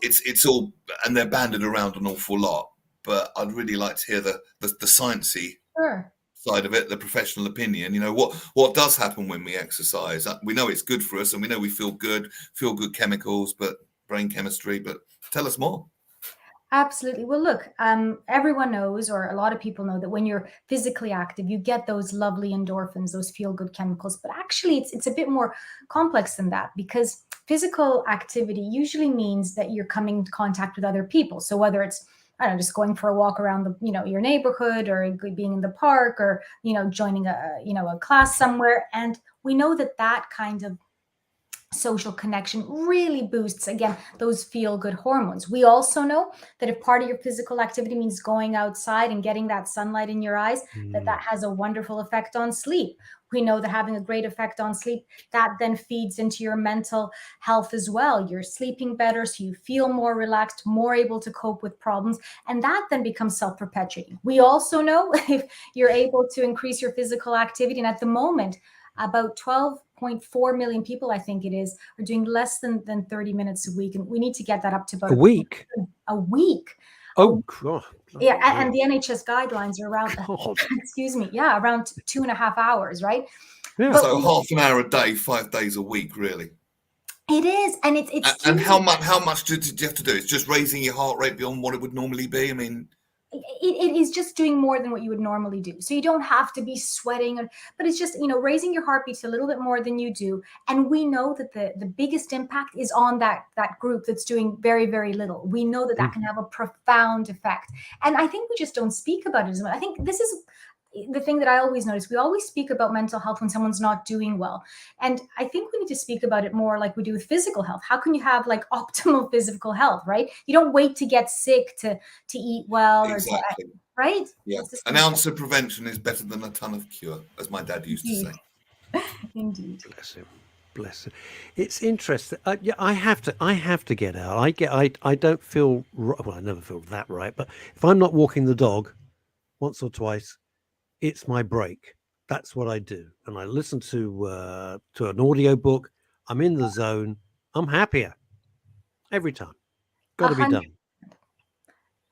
it's all, and they're banded around an awful lot. But I'd really like to hear the sciencey side of it, the professional opinion. You know, what does happen when we exercise? We know it's good for us, and we know we feel good chemicals, but brain chemistry. But tell us more. Absolutely. Well, look, everyone knows, or a lot of people know, that when you're physically active, you get those lovely endorphins, those feel-good chemicals. But actually, it's a bit more complex than that, because physical activity usually means that you're coming into contact with other people. So whether it's, I don't know, just going for a walk around your neighborhood, or being in the park, or joining a class somewhere, and we know that kind of social connection really boosts, again, those feel-good hormones. We also know that if part of your physical activity means going outside and getting that sunlight in your eyes, that has a wonderful effect on sleep. We know that having a great effect on sleep, that then feeds into your mental health as well. You're sleeping better, so you feel more relaxed, more able to cope with problems, and that then becomes self-perpetuating. We also know if you're able to increase your physical activity, and at the moment, about 12.4 million people, I think it is, are doing less than 30 minutes a week. And we need to get that up to about a week. A week. Oh, God. Yeah. And the NHS guidelines are around, excuse me. Yeah. Around 2.5 hours, right? Yeah. But so half an hour a day, 5 days a week, really. It is. And it's and how much do you have to do? It's just raising your heart rate beyond what it would normally be. I mean, it is just doing more than what you would normally do. So you don't have to be sweating, but it's just, raising your heartbeat a little bit more than you do. And we know that the biggest impact is on that group that's doing very, very little. We know that can have a profound effect. And I think we just don't speak about it as much. I think this is the thing that I always notice. We always speak about mental health when someone's not doing well. And I think we need to speak about it more like we do with physical health. How can you have like optimal physical health, right? You don't wait to get sick to eat well. Exactly. Right? Yeah. An ounce of prevention is better than a ton of cure, as my dad used to say. Indeed. Bless him. It's interesting. I have to get out. I don't feel, well, I never feel that right. But if I'm not walking the dog once or twice, it's my break. That's what I do. And I listen to an audio book. I'm in the zone. I'm happier every time. Got to be done.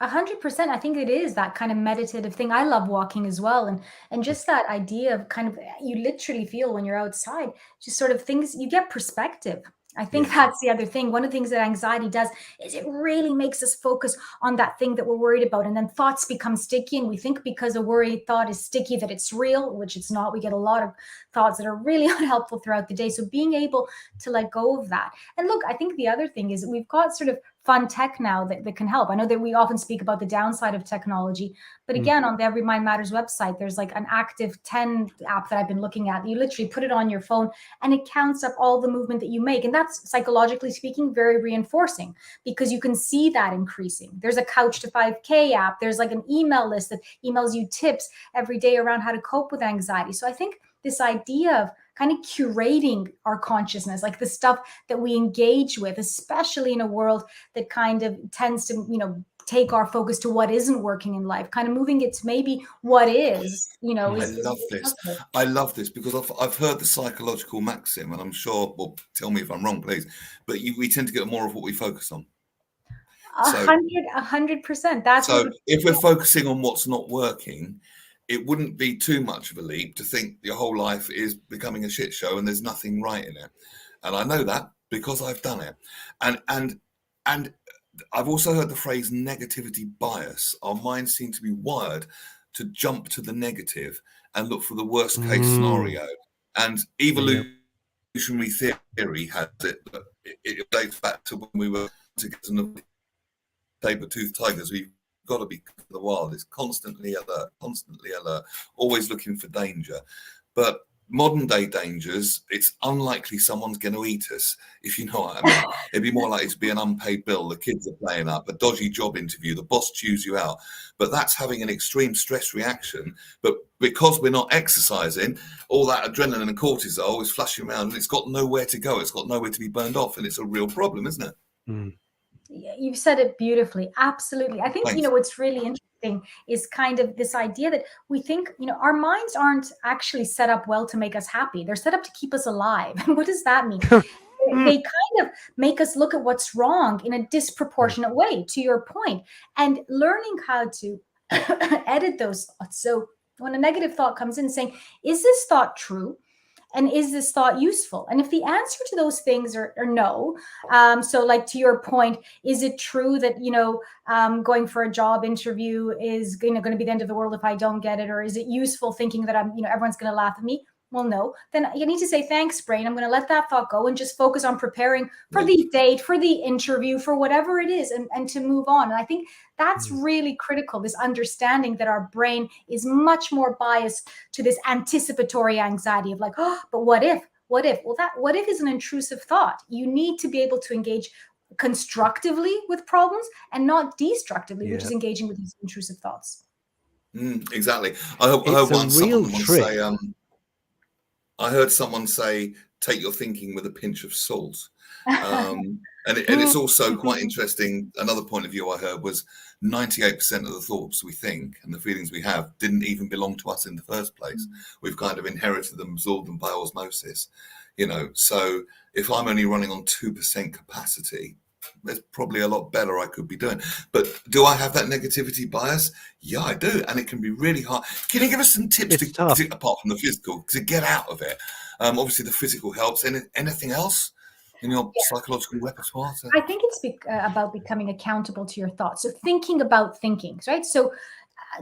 100%. I think it is that kind of meditative thing. I love walking as well. And just that idea of kind of, you literally feel when you're outside, just sort of things, you get perspective. I think that's the other thing. One of the things that anxiety does is it really makes us focus on that thing that we're worried about. And then thoughts become sticky. And we think because a worried thought is sticky that it's real, which it's not. We get a lot of thoughts that are really unhelpful throughout the day. So being able to let go of that. And look, I think the other thing is we've got sort of fun tech now that can help. I know that we often speak about the downside of technology, but again, on the Every Mind Matters website, there's like an Active 10 app that I've been looking at. You literally put it on your phone and it counts up all the movement that you make. And that's, psychologically speaking, very reinforcing, because you can see that increasing. There's a Couch to 5K app. There's like an email list that emails you tips every day around how to cope with anxiety. So I think this idea of kind of curating our consciousness, like the stuff that we engage with, especially in a world that kind of tends to, take our focus to what isn't working in life, kind of moving it to maybe what is, I love this because I've heard the psychological maxim, and I'm sure, well, tell me if I'm wrong, please, but we tend to get more of what we focus on. 100%. That's so if we're focusing on what's not working, it wouldn't be too much of a leap to think your whole life is becoming a shit show and there's nothing right in it. And I know that because I've done it. And I've also heard the phrase negativity bias. Our minds seem to be wired to jump to the negative and look for the worst case scenario. And evolutionary theory has it that it dates back to when we were together, saber-toothed tigers. We've got to be the wild. It's constantly alert, always looking for danger. But modern day dangers, it's unlikely someone's going to eat us, if you know what I mean. It'd be more likely to be an unpaid bill, the kids are playing up, a dodgy job interview, the boss chews you out. But that's having an extreme stress reaction. But because we're not exercising, all that adrenaline and cortisol is flashing around and it's got nowhere to go. It's got nowhere to be burned off. And it's a real problem, isn't it? You've said it beautifully. Absolutely. I think, what's really interesting is kind of this idea that we think, our minds aren't actually set up well to make us happy. They're set up to keep us alive. And what does that mean? They kind of make us look at what's wrong in a disproportionate way, to your point, and learning how to edit those thoughts. So when a negative thought comes in, saying, is this thought true? And is this thought useful? And if the answer to those things are no, so like to your point, is it true that, going for a job interview is going to be the end of the world if I don't get it? Or is it useful thinking that everyone's going to laugh at me? Well, no, then you need to say, thanks, brain. I'm going to let that thought go and just focus on preparing for the date, for the interview, for whatever it is, and to move on. And I think that's really critical, this understanding that our brain is much more biased to this anticipatory anxiety of like, oh, but what if? What if? Well, that what if is an intrusive thought. You need to be able to engage constructively with problems and not destructively, which is engaging with these intrusive thoughts. Exactly. I heard someone say, take your thinking with a pinch of salt. And it's also quite interesting. Another point of view I heard was 98% of the thoughts we think and the feelings we have didn't even belong to us in the first place. We've kind of inherited them, absorbed them by osmosis. So if I'm only running on 2% capacity, there's probably a lot better I could be doing. But do I have that negativity bias? Yeah, I do. And it can be really hard. Can you give us some tips apart from the physical to get out of it? Obviously, the physical helps. Anything else in your psychological repertoire? I think it's about becoming accountable to your thoughts. So thinking about thinking, right? So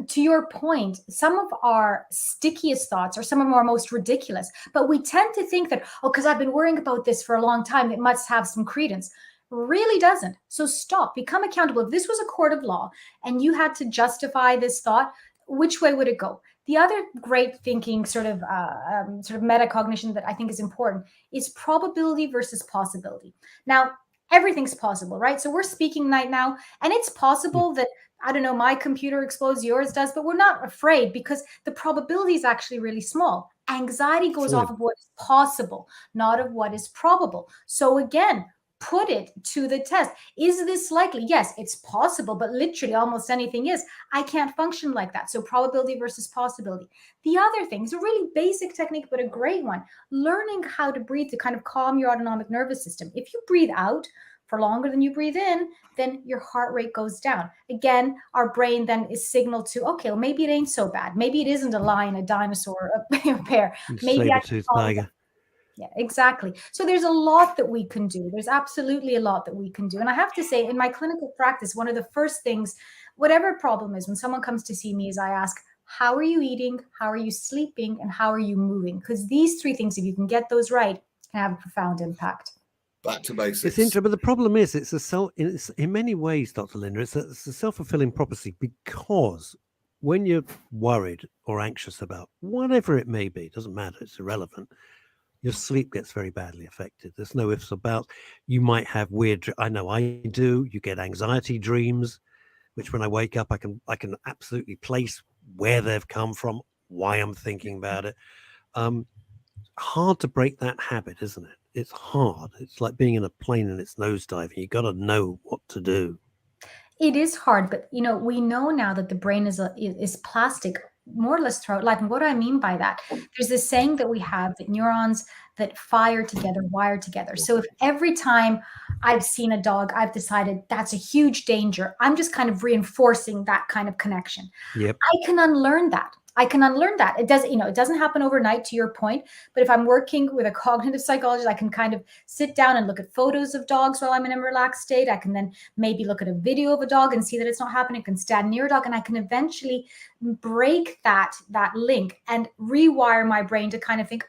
to your point, some of our stickiest thoughts are some of our most ridiculous. But we tend to think that, because I've been worrying about this for a long time, it must have some credence. Really doesn't. So stop, become accountable. If this was a court of law and you had to justify this thought, which way would it go? The other great thinking sort of metacognition that I think is important is probability versus possibility. Now, everything's possible, right? So we're speaking right now, and it's possible that, I don't know, my computer explodes, yours does, but we're not afraid because the probability is actually really small. Anxiety goes off of what is possible, not of what is probable. So again, put it to the test. Is this likely? Yes, it's possible, but literally almost anything is. I can't function like that. So probability versus possibility. The other thing is a really basic technique, but a great one. Learning how to breathe to kind of calm your autonomic nervous system. If you breathe out for longer than you breathe in, then your heart rate goes down. Again, our brain then is signaled to, okay, well, maybe it ain't so bad. Maybe it isn't a lion, a dinosaur, a bear. Maybe saber-toothed tiger. Yeah, exactly. So there's a lot that we can do. There's absolutely a lot that we can do. And I have to say, in my clinical practice, one of the first things, whatever problem is, when someone comes to see me, is I ask, how are you eating? How are you sleeping? And how are you moving? Because these three things, if you can get those right, can have a profound impact. Back to basics. It's interesting, but the problem is, it's in many ways, Dr. Linda, it's a self-fulfilling prophecy, because when you're worried or anxious about whatever it may be, it doesn't matter, it's irrelevant, your sleep gets very badly affected. There's no ifs about. You might have I know I do. You get anxiety dreams, which when I wake up, I can absolutely place where they've come from, why I'm thinking about it. Hard to break that habit, isn't it? It's hard. It's like being in a plane and it's nosediving. You got to know what to do. It is hard, but we know now that the brain is plastic more or less throughout life. And what do I mean by that? There's this saying that we have that neurons that fire together wire together. So if every time I've seen a dog, I've decided that's a huge danger, I'm just kind of reinforcing that kind of connection. Yep. I can unlearn that. It doesn't happen overnight, to your point. But if I'm working with a cognitive psychologist, I can kind of sit down and look at photos of dogs while I'm in a relaxed state. I can then maybe look at a video of a dog and see that it's not happening. I can stand near a dog, and I can eventually break that link and rewire my brain to kind of think,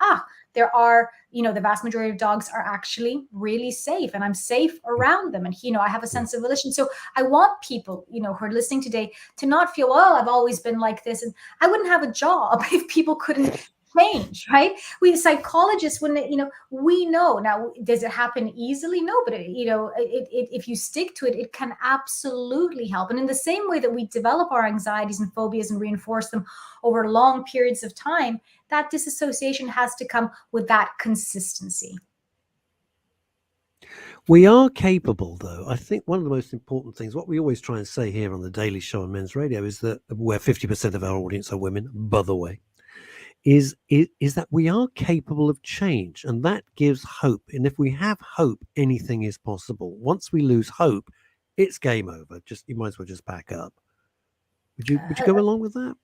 there are, the vast majority of dogs are actually really safe, and I'm safe around them. And, I have a sense of volition. So I want people, who are listening today to not feel, I've always been like this. And I wouldn't have a job if people couldn't change, right? We psychologists, we know. Now, does it happen easily? No, but if you stick to it, it can absolutely help. And in the same way that we develop our anxieties and phobias and reinforce them over long periods of time, that disassociation has to come with that consistency. We are capable, though. I think one of the most important things, what we always try and say here on the Daily Show on Men's Radio, is that where 50% of our audience are women, by the way, is that we are capable of change, and that gives hope. And if we have hope, anything is possible. Once we lose hope, it's game over. You might as well just pack up. Would you go along with that?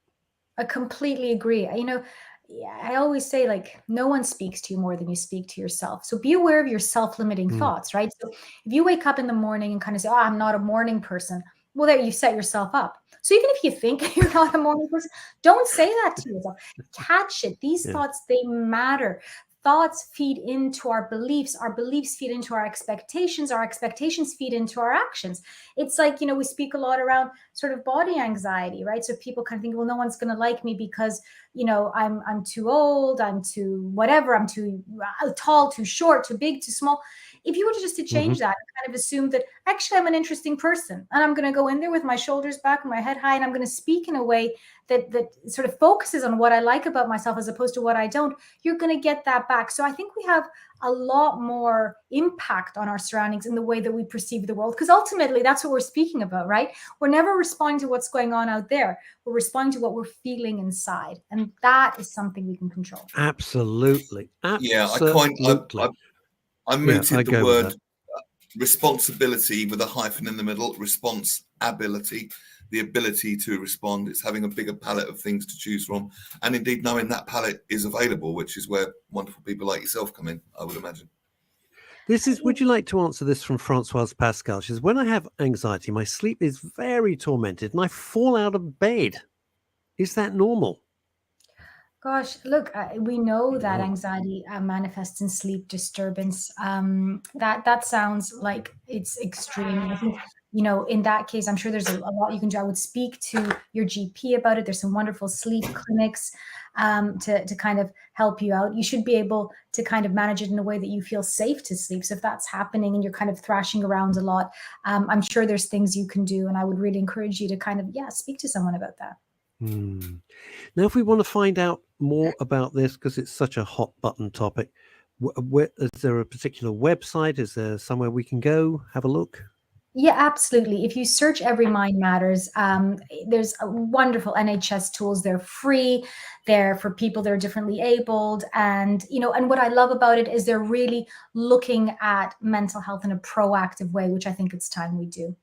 I completely agree. I always say, no one speaks to you more than you speak to yourself. So be aware of your self-limiting thoughts, right? So if you wake up in the morning and kind of say, I'm not a morning person, well, there you set yourself up. So even if you think you're not a morning person, don't say that to yourself. Catch it. These thoughts, they matter. Thoughts feed into our beliefs feed into our expectations feed into our actions. It's like, we speak a lot around sort of body anxiety, right? So people kind of think, well, no one's going to like me because, I'm too old, I'm too whatever, I'm too tall, too short, too big, too small. If you were to just change that and kind of assume that actually I'm an interesting person, and I'm going to go in there with my shoulders back and my head high, and I'm going to speak in a way that sort of focuses on what I like about myself as opposed to what I don't, you're going to get that back. So I think we have a lot more impact on our surroundings in the way that we perceive the world, because ultimately that's what we're speaking about, right? We're never responding to what's going on out there. We're responding to what we're feeling inside. And that is something we can control. Absolutely. Yeah, I mooted the word responsibility with a hyphen in the middle, responsibility, the ability to respond. It's having a bigger palette of things to choose from. And indeed, knowing that palette is available, which is where wonderful people like yourself come in, I would imagine. Would you like to answer this from Françoise Pascal? She says, when I have anxiety, my sleep is very tormented and I fall out of bed. Is that normal? Gosh, look, we know that anxiety manifests in sleep disturbance. That sounds like it's extreme. I think, in that case, I'm sure there's a lot you can do. I would speak to your GP about it. There's some wonderful sleep clinics to kind of help you out. You should be able to kind of manage it in a way that you feel safe to sleep. So if that's happening and you're kind of thrashing around a lot, I'm sure there's things you can do. And I would really encourage you to kind of, speak to someone about that. Now, if we want to find out more about this, because it's such a hot button topic, is there a particular website? Is there somewhere we can go have a look? Yeah, absolutely. If you search Every Mind Matters, there's a wonderful NHS tools. They're free. They're for people that are differently abled. And, and what I love about it is they're really looking at mental health in a proactive way, which I think it's time we do.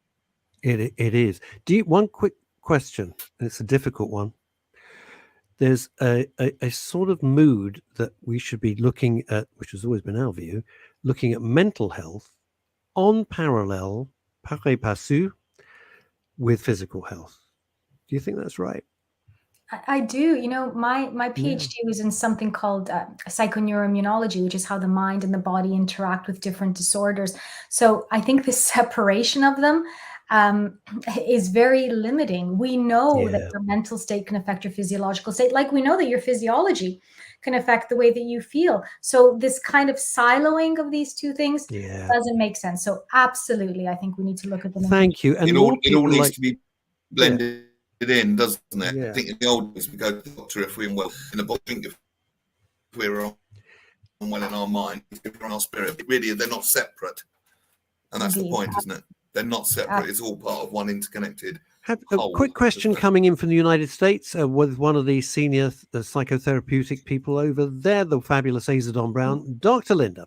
It is. One quick question, and it's a difficult one. There's a sort of mood that we should be looking at, which has always been our view, looking at mental health on parallel, pari passu, with physical health. Do you think that's right? I do. My PhD was in something called psychoneuroimmunology, which is how the mind and the body interact with different disorders. So I think the separation of them is very limiting. We know that your mental state can affect your physiological state, like we know that your physiology can affect the way that you feel. So this kind of siloing of these two things doesn't make sense. So absolutely, I think we need to look at them. Thank you. And it all needs to be blended in, doesn't it? Yeah. I think in the old days we go to the doctor if we're well, in the body if we're well in our mind, if we're in our spirit. But really, they're not separate, and that's the point, isn't it? They're not separate. It's all part of one interconnected. Have a quick question coming in from the United States with one of the senior psychotherapeutic people over there, the fabulous Azadon Brown. Dr. Linda,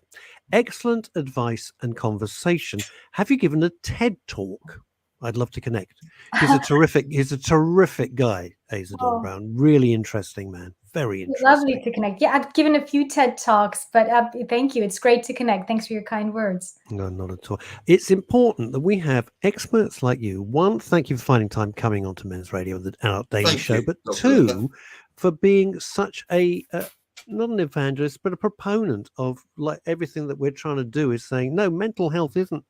excellent advice and conversation. Have you given a TED talk? I'd love to connect. He's a terrific guy, Azadon Brown. Really interesting man. Very interesting. Lovely to connect. Yeah, I've given a few TED Talks, but thank you. It's great to connect. Thanks for your kind words. No, not at all. It's important that we have experts like you. One, thank you for finding time coming onto Men's Radio, our daily show. But two, for being such a not an evangelist, but a proponent of like everything that we're trying to do is saying, no, mental health isn't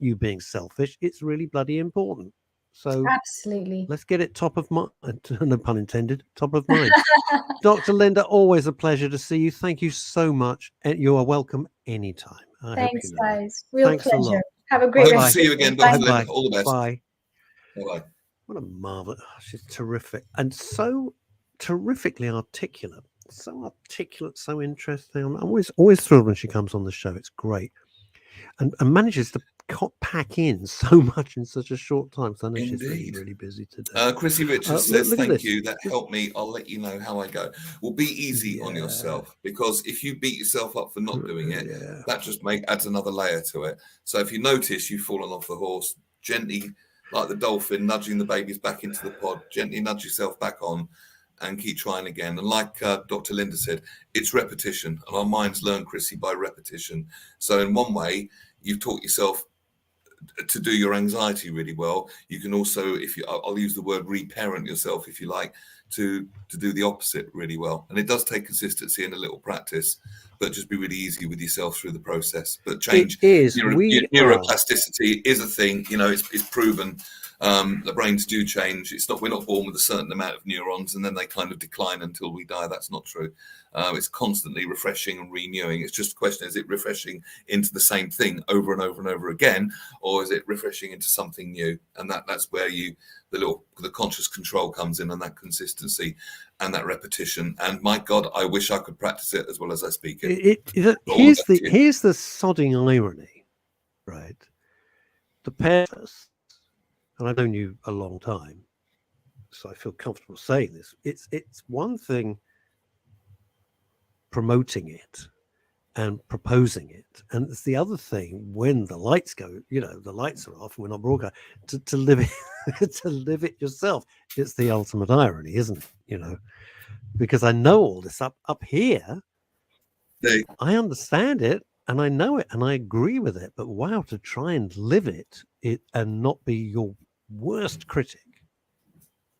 you being selfish. It's really bloody important. So absolutely, let's get it top of mind. No pun intended. Top of mind. Dr. Linda, always a pleasure to see you. Thank you so much, and you are welcome anytime. Thanks, guys. Real Thanks pleasure. A lot. Have a great rest. Hope to see you again, Dr. Linda. All the best. Bye. Bye. What a marvel! She's terrific and so terrifically articulate. So articulate, so interesting. I'm always thrilled when she comes on the show. It's great, and manages to pack in so much in such a short time. So I know she's really busy today. Chrissy Richards says, thank you. That helped me. I'll let you know how I go. Well, be easy on yourself, because if you beat yourself up for not doing it, that just adds another layer to it. So if you notice you've fallen off the horse, gently, like the dolphin, nudging the babies back into the pod, gently nudge yourself back on and keep trying again. And like Dr. Linda said, it's repetition, and our minds learn, Chrissy, by repetition. So in one way, you've taught yourself to do your anxiety really well. You can also, I'll use the word reparent yourself, if you like, to do the opposite really well. And it does take consistency and a little practice, but just be really easy with yourself through the process. But change neuroplasticity is a thing. It's proven. The brains do change. We're not born with a certain amount of neurons and then they kind of decline until we die. That's not true. It's constantly refreshing and renewing. It's just a question: is it refreshing into the same thing over and over and over again, or is it refreshing into something new? And that's where the conscious control comes in, and that consistency and that repetition. And my God, I wish I could practice it as well as I speak it. Here's the sodding irony, right? The pairs. And I've known you a long time, so I feel comfortable saying this. It's one thing promoting it and proposing it, and it's the other thing when the lights go, the lights are off and we're not broadcast, to live it, to live it yourself. It's the ultimate irony, isn't it? Because I know all this up here. I understand it. And I know it and I agree with it, but wow, to try and live it and not be your worst critic,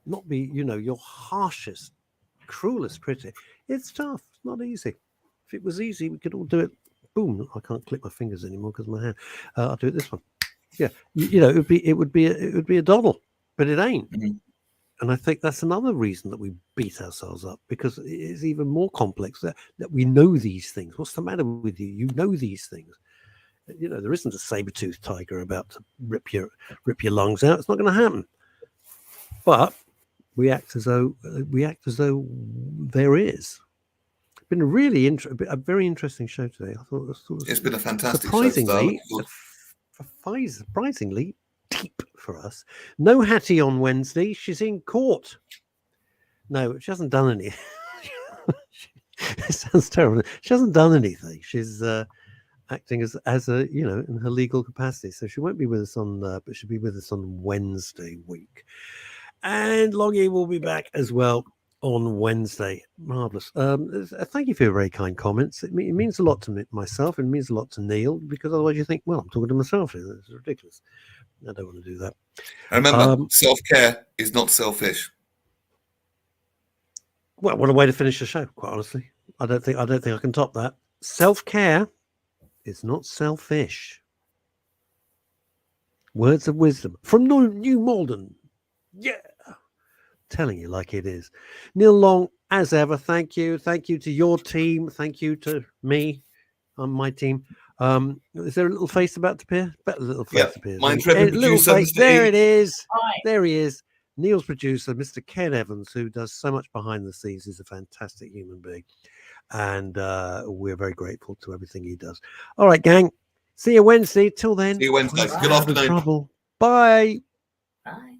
not be, your harshest, cruelest critic, it's tough. It's not easy. If it was easy, we could all do it. Boom. I can't click my fingers anymore because of my hand. I'll do it this one. Yeah. It would be a doddle, but it ain't. Mm-hmm. And I think that's another reason that we beat ourselves up, because it is even more complex that we know these things. What's the matter with you? You know these things. There isn't a saber-toothed tiger about to rip your lungs out. It's not going to happen. But we act as though there is. It's been a very interesting show today. I thought it's been a fantastic surprisingly, surprisingly deep for us. No Hattie on Wednesday. She's in court. No, she hasn't done anything. It sounds terrible. She hasn't done anything. She's acting as a in her legal capacity. So she won't be with us but she'll be with us on Wednesday week. And Longie will be back as well on Wednesday. Marvelous. Thank you for your very kind comments. It means a lot to myself, and it means a lot to Neil, because otherwise you think, well, I'm talking to myself here. It's ridiculous. I don't want to do that. And remember, self-care is not selfish. Well, what a way to finish the show, quite honestly. I don't think I can top that. Self-care is not selfish. Words of wisdom from New Malden. Yeah. Telling you like it is. Neil Long, as ever, thank you. Thank you to your team. Thank you to me on my team. Is there a little face about to appear? Better little face appears. My intrepid producer, face. Mr. There E. it is. Hi. There he is. Neil's producer, Mr. Ken Evans, who does so much behind the scenes, is a fantastic human being. And we're very grateful to everything he does. All right, gang. See you Wednesday. Till then. See you Wednesday. Good afternoon. Trouble. Bye. Bye.